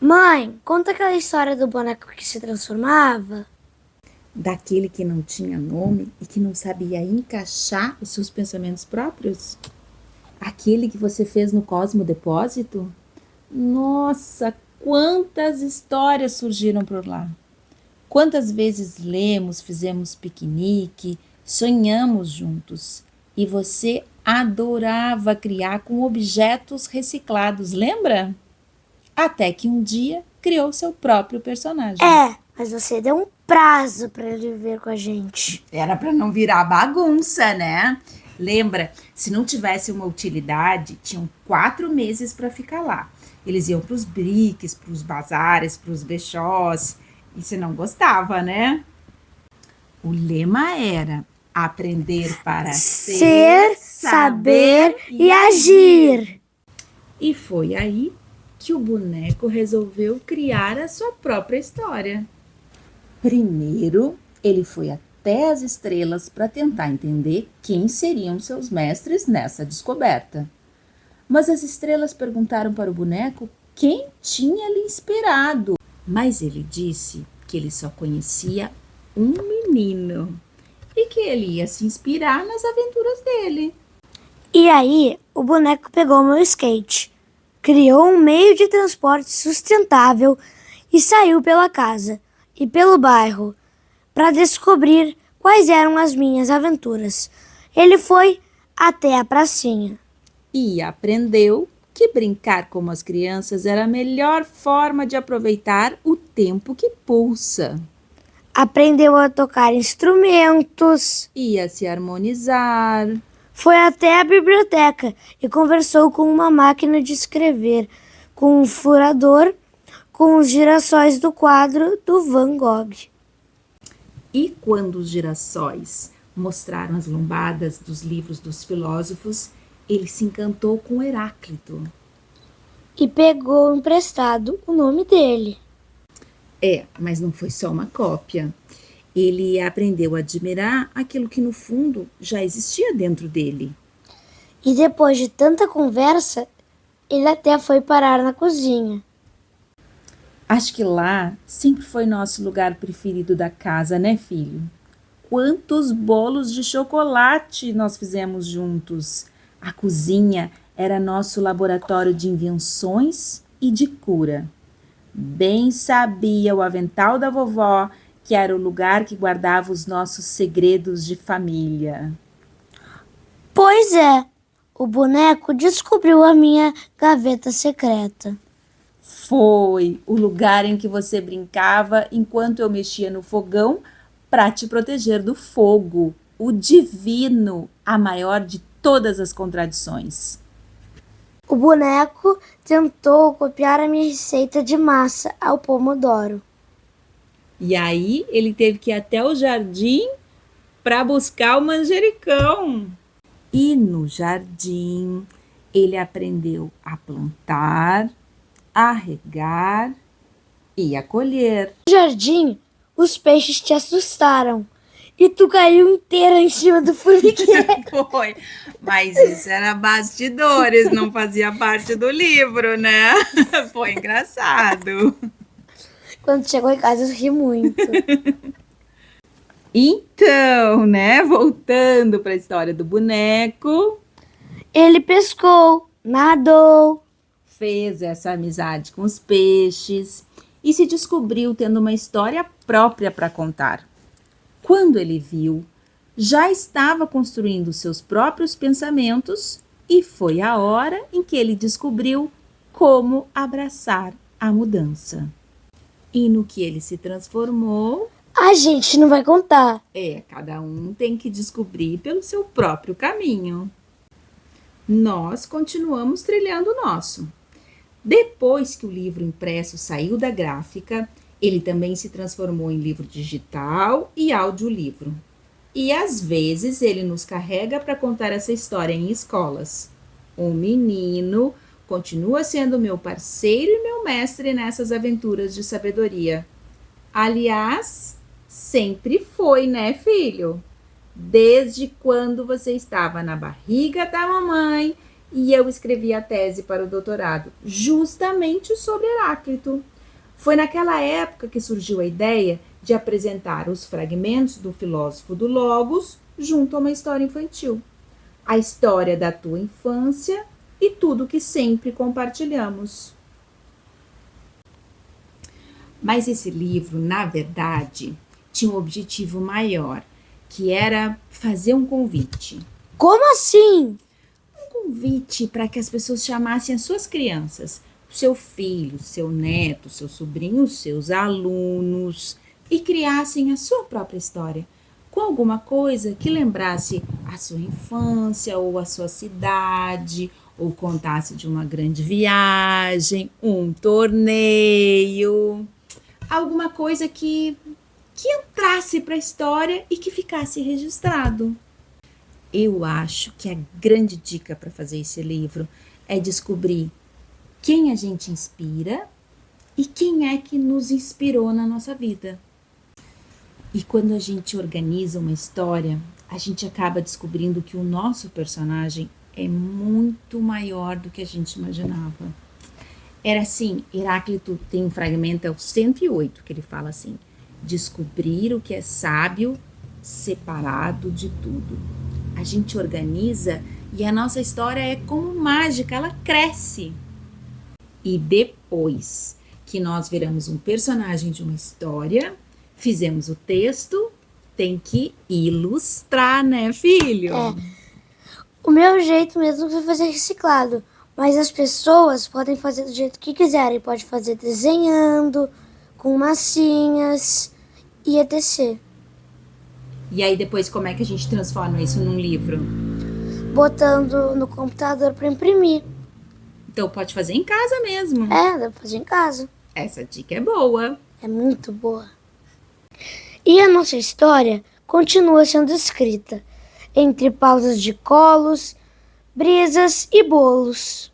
Mãe, conta aquela história do boneco que se transformava. Daquele que não tinha nome e que não sabia encaixar os seus pensamentos próprios? Aquele que você fez no Cosmo Depósito? Nossa, quantas histórias surgiram por lá! Quantas vezes lemos, fizemos piquenique, sonhamos juntos. E você adorava criar com objetos reciclados, lembra? Até que um dia criou seu próprio personagem. Mas você deu um prazo para ele viver com a gente. Era para não virar bagunça, né? Lembra, se não tivesse uma utilidade, tinham 4 meses para ficar lá. Eles iam para os briques, para os bazares, para os brechós. E você não gostava, né? O lema era aprender para Ser, saber e agir. E foi aí que o boneco resolveu criar a sua própria história. Primeiro, ele foi até as estrelas para tentar entender quem seriam seus mestres nessa descoberta. Mas as estrelas perguntaram para o boneco quem tinha lhe inspirado. Mas ele disse que ele só conhecia um menino e que ele ia se inspirar nas aventuras dele. E aí, o boneco pegou meu skate, criou um meio de transporte sustentável e saiu pela casa e pelo bairro para descobrir quais eram as minhas aventuras. Ele foi até a pracinha. E aprendeu que brincar como as crianças era a melhor forma de aproveitar o tempo que pulsa. Aprendeu a tocar instrumentos. E a se harmonizar. Foi até a biblioteca e conversou com uma máquina de escrever, com um furador, com os girassóis do quadro do Van Gogh. E quando os girassóis mostraram as lombadas dos livros dos filósofos, ele se encantou com Heráclito. E pegou emprestado o nome dele. Mas não foi só uma cópia. Ele aprendeu a admirar aquilo que no fundo já existia dentro dele. E depois de tanta conversa, ele até foi parar na cozinha. Acho que lá sempre foi nosso lugar preferido da casa, né, filho? Quantos bolos de chocolate nós fizemos juntos! A cozinha era nosso laboratório de invenções e de cura. Bem sabia o avental da vovó que era o lugar que guardava os nossos segredos de família. Pois é, o boneco descobriu a minha gaveta secreta. Foi o lugar em que você brincava enquanto eu mexia no fogão para te proteger do fogo, o divino, a maior de todas as contradições. O boneco tentou copiar a minha receita de massa ao pomodoro. E aí ele teve que ir até o jardim para buscar o manjericão. E no jardim ele aprendeu a plantar, a regar e a colher. No jardim, os peixes te assustaram e tu caiu inteira em cima do formigueiro. Foi, mas isso era bastidores, não fazia parte do livro, né? Foi engraçado. Quando chegou em casa, eu ri muito. Então, né, voltando para a história do boneco, Ele pescou, nadou, fez essa amizade com os peixes e se descobriu tendo uma história própria para contar. Quando ele viu, já estava construindo seus próprios pensamentos e foi a hora em que ele descobriu como abraçar a mudança. E no que ele se transformou, a gente não vai contar. Cada um tem que descobrir pelo seu próprio caminho. Nós continuamos trilhando o nosso. Depois que o livro impresso saiu da gráfica, ele também se transformou em livro digital e audiolivro. E às vezes ele nos carrega para contar essa história em escolas. O menino continua sendo meu parceiro e meu mestre nessas aventuras de sabedoria. Aliás, sempre foi, né, filho? Desde quando você estava na barriga da mamãe e eu escrevi a tese para o doutorado, justamente sobre Heráclito. Foi naquela época que surgiu a ideia de apresentar os fragmentos do filósofo do Logos junto a uma história infantil. A história da tua infância e tudo que sempre compartilhamos. Mas esse livro, na verdade, tinha um objetivo maior, que era fazer um convite. Como assim? Um convite para que as pessoas chamassem as suas crianças, seu filho, seu neto, seu sobrinho, seus alunos, e criassem a sua própria história, com alguma coisa que lembrasse a sua infância ou a sua cidade, ou contasse de uma grande viagem, um torneio, alguma coisa que entrasse para a história e que ficasse registrado. Eu acho que a grande dica para fazer esse livro é descobrir quem a gente inspira e quem é que nos inspirou na nossa vida. E quando a gente organiza uma história, a gente acaba descobrindo que o nosso personagem é muito maior do que a gente imaginava. Era assim, Heráclito tem um fragmento, é o 108, que ele fala assim: descobrir o que é sábio separado de tudo. A gente organiza e a nossa história é como mágica, ela cresce. E depois que nós viramos um personagem de uma história, fizemos o texto, tem que ilustrar, né, filho? O meu jeito mesmo foi fazer reciclado, mas as pessoas podem fazer do jeito que quiserem. Pode fazer desenhando, com massinhas e etc. E aí depois como é que a gente transforma isso num livro? Botando no computador para imprimir. Então pode fazer em casa mesmo. Dá pra fazer em casa. Essa dica é boa. É muito boa. E a nossa história continua sendo escrita entre pausas de colos, brisas e bolos.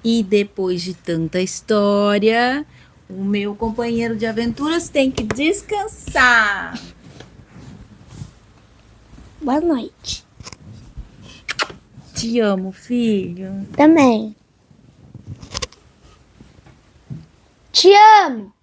E depois de tanta história, o meu companheiro de aventuras tem que descansar. Boa noite. Te amo, filho. Também. Te amo!